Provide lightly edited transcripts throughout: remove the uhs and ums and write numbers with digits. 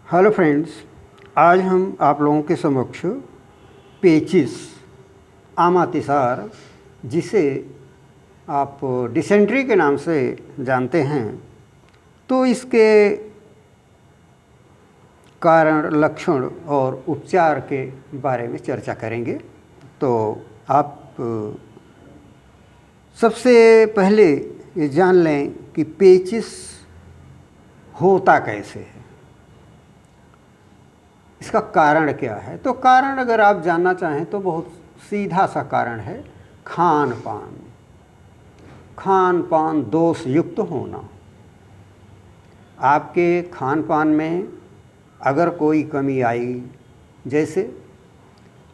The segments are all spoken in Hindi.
हेलो फ्रेंड्स, आज हम आप लोगों के समक्ष पेचिस आमातिसार, जिसे आप डिसेंट्री के नाम से जानते हैं, तो इसके कारण, लक्षण और उपचार के बारे में चर्चा करेंगे। तो आप सबसे पहले ये जान लें कि पेचिस होता कैसे है, इसका कारण क्या है। तो कारण अगर आप जानना चाहें तो बहुत सीधा सा कारण है, खान पान दोष युक्त होना। आपके खान पान में अगर कोई कमी आई, जैसे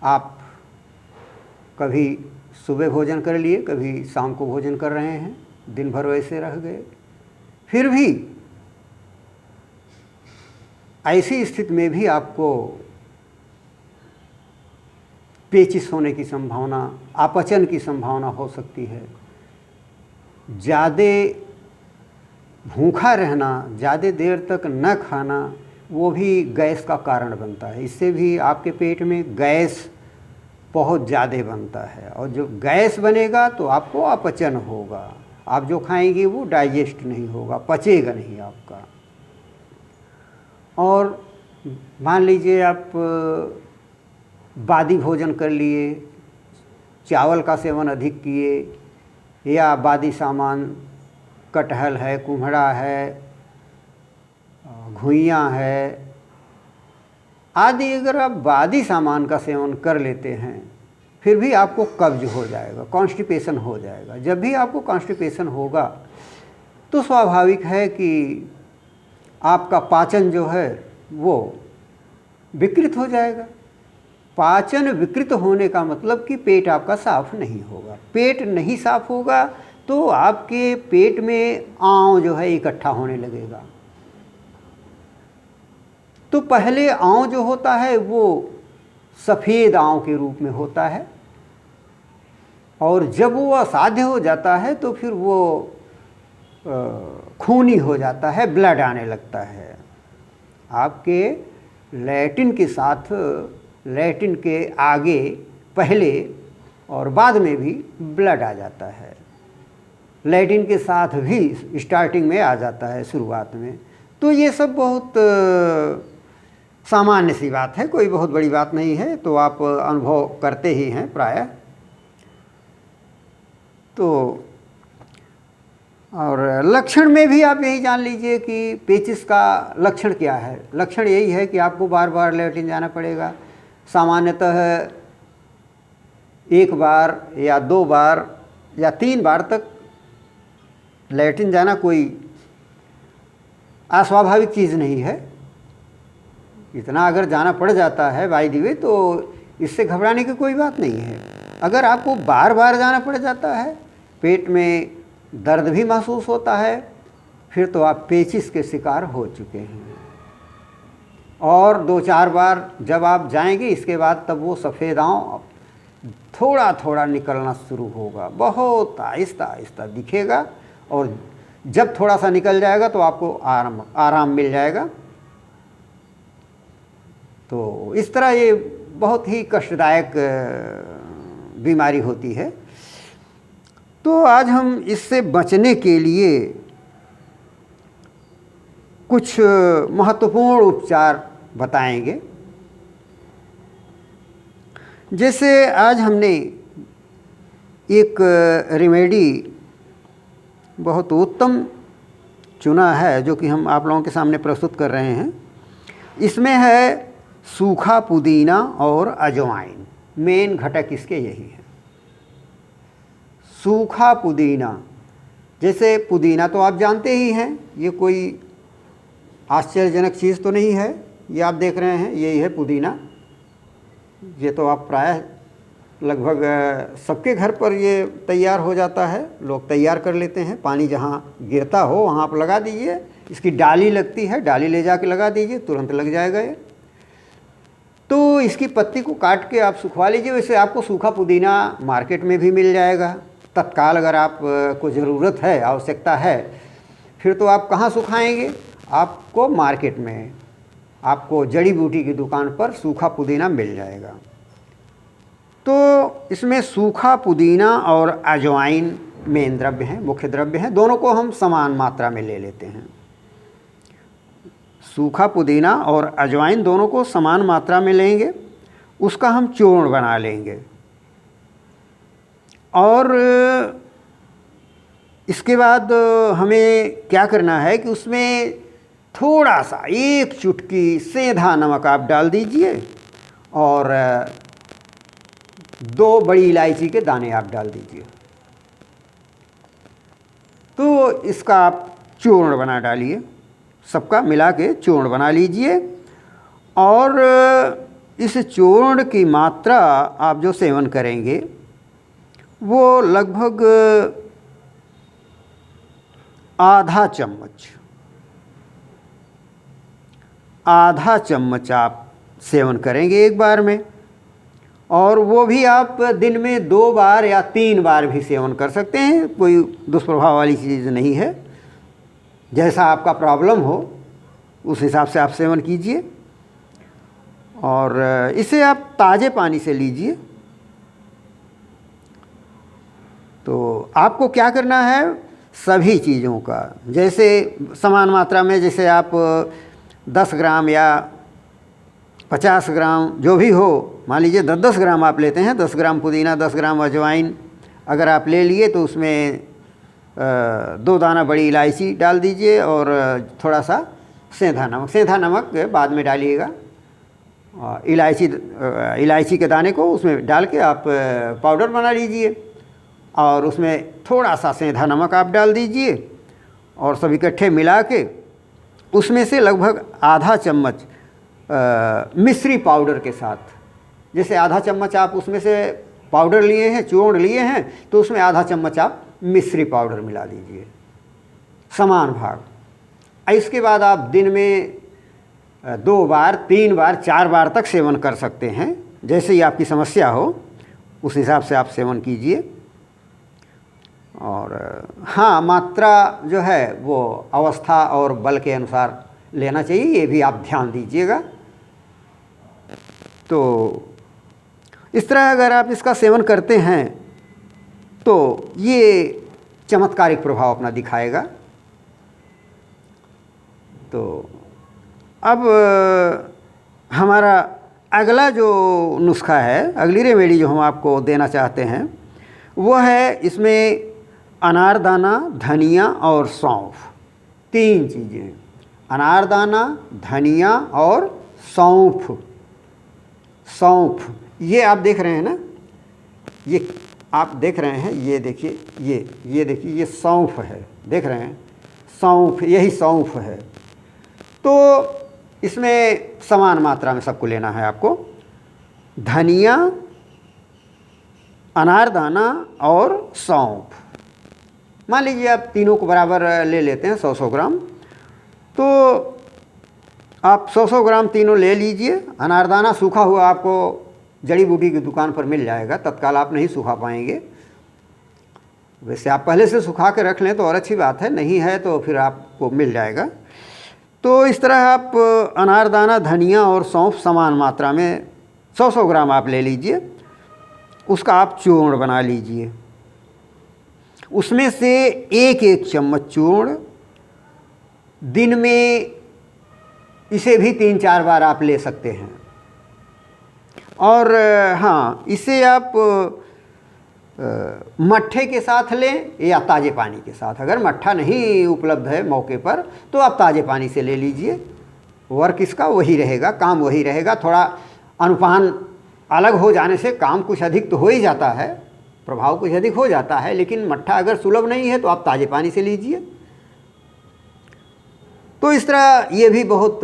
आप कभी सुबह भोजन कर लिए, कभी शाम को भोजन कर रहे हैं, दिन भर वैसे रह गए, फिर भी ऐसी स्थिति में भी आपको पेचिस होने की संभावना, अपचन की संभावना हो सकती है। ज़्यादा भूखा रहना, ज़्यादा देर तक न खाना, वो भी गैस का कारण बनता है। इससे भी आपके पेट में गैस बहुत ज़्यादा बनता है, और जो गैस बनेगा तो आपको अपचन होगा। आप जो खाएंगे वो डाइजेस्ट नहीं होगा, पचेगा नहीं आपका। और मान लीजिए आप बादी भोजन कर लिए, चावल का सेवन अधिक किए, या बादी सामान कटहल है, कुम्हड़ा है, घुइयाँ है आदि, अगर आप बादी सामान का सेवन कर लेते हैं, फिर भी आपको कब्ज हो जाएगा, कॉन्स्टिपेशन हो जाएगा। जब भी आपको कॉन्स्टिपेशन होगा तो स्वाभाविक है कि आपका पाचन जो है वो विकृत हो जाएगा। पाचन विकृत होने का मतलब कि पेट आपका साफ नहीं होगा। पेट नहीं साफ होगा तो आपके पेट में आंव जो है इकट्ठा होने लगेगा। तो पहले आंव जो होता है वो सफ़ेद आंव के रूप में होता है, और जब वो असाध्य हो जाता है तो फिर वो खूनी हो जाता है, ब्लड आने लगता है। आपके लैट्रिन के साथ, लैट्रिन के आगे, पहले और बाद में भी ब्लड आ जाता है। लैट्रिन के साथ भी स्टार्टिंग में आ जाता है, शुरुआत में। तो ये सब बहुत सामान्य सी बात है, कोई बहुत बड़ी बात नहीं है। तो आप अनुभव करते ही हैं प्रायः। तो और लक्षण में भी आप यही जान लीजिए कि पेचिस का लक्षण क्या है। लक्षण यही है कि आपको बार बार लैट्रिन जाना पड़ेगा। सामान्यतः 1 बार या 2 बार या 3 बार तक लैट्रिन जाना कोई अस्वाभाविक चीज़ नहीं है। इतना अगर जाना पड़ जाता है बाय द वे, तो इससे घबराने की कोई बात नहीं है। अगर आपको बार बार जाना पड़ जाता है, पेट में दर्द भी महसूस होता है, फिर तो आप पेचिस के शिकार हो चुके हैं। और 2-4 बार जब आप जाएंगे, इसके बाद तब वो सफ़ेद आंव थोड़ा थोड़ा निकलना शुरू होगा, बहुत आहिस्ता आहिस्ता दिखेगा, और जब थोड़ा सा निकल जाएगा तो आपको आराम मिल जाएगा। तो इस तरह ये बहुत ही कष्टदायक बीमारी होती है। तो आज हम इससे बचने के लिए कुछ महत्वपूर्ण उपचार बताएंगे। जैसे आज हमने एक रेमेडी बहुत उत्तम चुना है, जो कि हम आप लोगों के सामने प्रस्तुत कर रहे हैं। इसमें है सूखा पुदीना और अजवाइन। मेन घटक इसके यही है। सूखा पुदीना, जैसे पुदीना तो आप जानते ही हैं, ये कोई आश्चर्यजनक चीज़ तो नहीं है। ये आप देख रहे हैं, यही है पुदीना। ये तो आप प्रायः लगभग सबके घर पर ये तैयार हो जाता है, लोग तैयार कर लेते हैं। पानी जहाँ गिरता हो वहाँ आप लगा दीजिए। इसकी डाली लगती है, डाली ले जाके लगा दीजिए, तुरंत लग जाएगा ये। तो इसकी पत्ती को काट के आप सुखवा लीजिए। वैसे आपको सूखा पुदीना मार्केट में भी मिल जाएगा तत्काल, अगर आप को ज़रूरत है, आवश्यकता है। फिर तो आप कहाँ सुखाएंगे? आपको मार्केट में आपको जड़ी बूटी की दुकान पर सूखा पुदीना मिल जाएगा। तो इसमें सूखा पुदीना और अजवाइन मेन द्रव्य हैं, मुख्य द्रव्य हैं। दोनों को हम समान मात्रा में ले लेते हैं। सूखा पुदीना और अजवाइन दोनों को समान मात्रा में लेंगे, उसका हम चूर्ण बना लेंगे। और इसके बाद हमें क्या करना है कि उसमें थोड़ा सा 1 चुटकी सेंधा नमक आप डाल दीजिए और 2 बड़ी इलायची के दाने आप डाल दीजिए। तो इसका आप चूर्ण बना डालिए, सबका मिला के चूर्ण बना लीजिए। और इस चूर्ण की मात्रा आप जो सेवन करेंगे वो लगभग आधा चम्मच आप सेवन करेंगे एक बार में। और वो भी आप दिन में 2 बार या 3 बार भी सेवन कर सकते हैं, कोई दुष्प्रभाव वाली चीज़ नहीं है। जैसा आपका प्रॉब्लम हो उस हिसाब से आप सेवन कीजिए। और इसे आप ताज़े पानी से लीजिए। तो आपको क्या करना है, सभी चीज़ों का जैसे समान मात्रा में, जैसे आप 10 ग्राम या 50 ग्राम जो भी हो, मान लीजिए 10-10 ग्राम आप लेते हैं, 10 ग्राम पुदीना 10 ग्राम अजवाइन अगर आप ले लिए तो उसमें 2 दाना बड़ी इलायची डाल दीजिए और थोड़ा सा सेंधा नमक बाद में डालिएगा। इलायची के दाने को उसमें डाल के आप पाउडर बना लीजिए और उसमें थोड़ा सा सेंधा नमक आप डाल दीजिए और सब इकट्ठे मिला के उसमें से लगभग आधा चम्मच मिश्री पाउडर के साथ, जैसे आधा चम्मच आप उसमें से पाउडर लिए हैं, चूर्ण लिए हैं, तो उसमें आधा चम्मच आप मिश्री पाउडर मिला दीजिए, समान भाग। इसके बाद आप दिन में 2 बार 3 बार 4 बार तक सेवन कर सकते हैं, जैसे ही आपकी समस्या हो उस हिसाब से आप सेवन कीजिए। और हाँ, मात्रा जो है वो अवस्था और बल के अनुसार लेना चाहिए, ये भी आप ध्यान दीजिएगा। तो इस तरह अगर आप इसका सेवन करते हैं तो ये चमत्कारिक प्रभाव अपना दिखाएगा। तो अब हमारा अगला जो नुस्खा है, अगली रेमेडी जो हम आपको देना चाहते हैं वो है, इसमें अनारदाना, धनिया और सौंफ, 3 चीज़ें, अनारदाना, धनिया और सौंफ। ये आप देख रहे हैं ना, ये आप देख रहे हैं, ये देखिए, ये देखिए, ये सौंफ है, देख रहे हैं, सौंफ, यही सौंफ है। तो इसमें समान मात्रा में सबको लेना है आपको, धनिया, अनारदाना और सौंफ। मान लीजिए आप तीनों को बराबर ले लेते हैं, 100-100 ग्राम। तो आप 100-100 ग्राम तीनों ले लीजिए। अनारदाना सूखा हुआ आपको जड़ी बूटी की दुकान पर मिल जाएगा, तत्काल आप नहीं सूखा पाएंगे। वैसे आप पहले से सुखा के रख लें तो और अच्छी बात है, नहीं है तो फिर आपको मिल जाएगा। तो इस तरह आप अनारदाना, धनिया और सौंफ समान मात्रा में 100-100 ग्राम आप ले लीजिए, उसका आप चूर्ण बना लीजिए। उसमें से 1-1 चम्मच चूर्ण दिन में, इसे भी 3-4 बार आप ले सकते हैं। और हाँ, इसे आप मट्ठे के साथ लें या ताज़े पानी के साथ। अगर मट्ठा नहीं उपलब्ध है मौके पर तो आप ताज़े पानी से ले लीजिए। वर्क इसका वही रहेगा, काम वही रहेगा। थोड़ा अनुपान अलग हो जाने से काम कुछ अधिक तो हो ही जाता है, प्रभाव कुछ अधिक हो जाता है, लेकिन मट्ठा अगर सुलभ नहीं है तो आप ताज़े पानी से लीजिए। तो इस तरह ये भी बहुत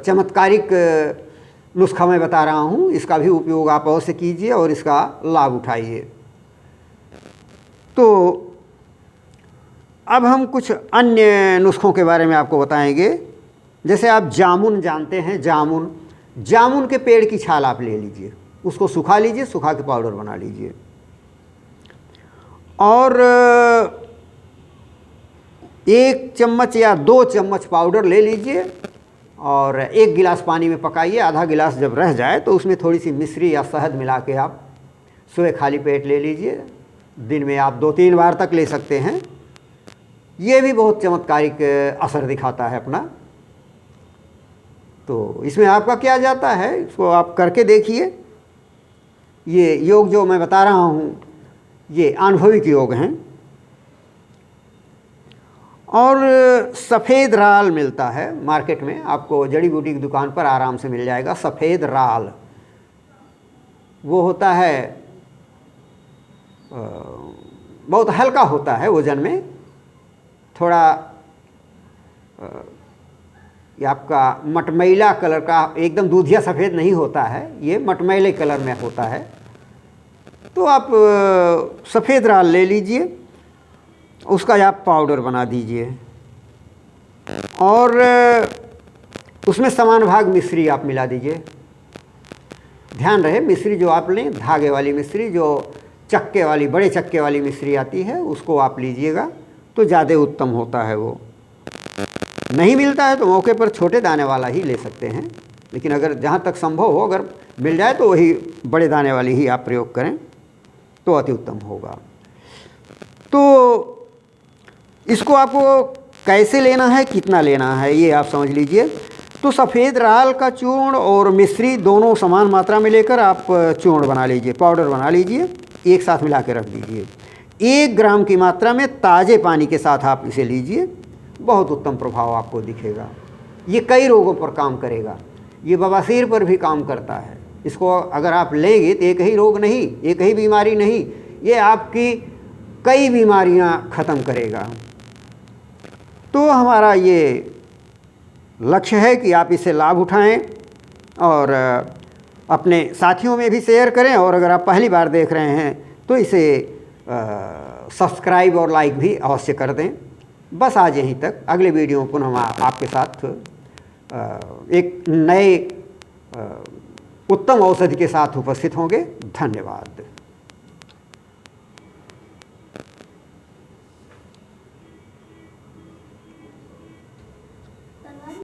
चमत्कारिक नुस्खा मैं बता रहा हूँ, इसका भी उपयोग आप अवश्य कीजिए और इसका लाभ उठाइए। तो अब हम कुछ अन्य नुस्खों के बारे में आपको बताएंगे। जैसे आप जामुन जानते हैं, जामुन के पेड़ की छाल आप ले लीजिए, उसको सुखा लीजिए, सुखा के पाउडर बना लीजिए। और 1 चम्मच या 2 चम्मच पाउडर ले लीजिए और 1 गिलास पानी में पकाइए। आधा गिलास जब रह जाए तो उसमें थोड़ी सी मिश्री या शहद मिला के आप सुबह खाली पेट ले लीजिए। दिन में आप 2-3 बार तक ले सकते हैं। ये भी बहुत चमत्कारिक असर दिखाता है अपना। तो इसमें आपका क्या जाता है, इसको आप करके देखिए। ये योग जो मैं बता रहा हूँ ये अनुभविक योग हैं। और सफ़ेद राल मिलता है मार्केट में, आपको जड़ी बूटी की दुकान पर आराम से मिल जाएगा। सफ़ेद राल वो होता है, बहुत हल्का होता है वज़न में, थोड़ा ये आपका मटमैला कलर का, एकदम दूधिया सफ़ेद नहीं होता है, ये मटमैले कलर में होता है। तो आप सफ़ेद राल ले लीजिए, उसका आप पाउडर बना दीजिए और उसमें समान भाग मिश्री आप मिला दीजिए। ध्यान रहे मिश्री जो आप लें धागे वाली मिश्री, जो चक्के वाली, बड़े चक्के वाली मिश्री आती है, उसको आप लीजिएगा तो ज़्यादा उत्तम होता है। वो नहीं मिलता है तो मौके पर छोटे दाने वाला ही ले सकते हैं, लेकिन अगर जहाँ तक संभव हो अगर मिल जाए तो वही बड़े दाने वाली ही आप प्रयोग करें तो अति उत्तम होगा। तो इसको आपको कैसे लेना है, कितना लेना है, ये आप समझ लीजिए। तो सफ़ेद राल का चूर्ण और मिश्री दोनों समान मात्रा में लेकर आप चूर्ण बना लीजिए, पाउडर बना लीजिए, एक साथ मिला के रख दीजिए। 1 ग्राम की मात्रा में ताज़े पानी के साथ आप इसे लीजिए, बहुत उत्तम प्रभाव आपको दिखेगा। ये कई रोगों पर काम करेगा, ये बवासीर पर भी काम करता है। इसको अगर आप लेंगे तो एक ही रोग नहीं, एक ही बीमारी नहीं, ये आपकी कई बीमारियां ख़त्म करेगा। तो हमारा ये लक्ष्य है कि आप इससे लाभ उठाएं और अपने साथियों में भी शेयर करें, और अगर आप पहली बार देख रहे हैं तो इसे सब्सक्राइब और लाइक भी अवश्य कर दें। बस आज यहीं तक, अगले वीडियो में पुनः हम आपके साथ एक नए उत्तम औषधि के साथ उपस्थित होंगे। धन्यवाद।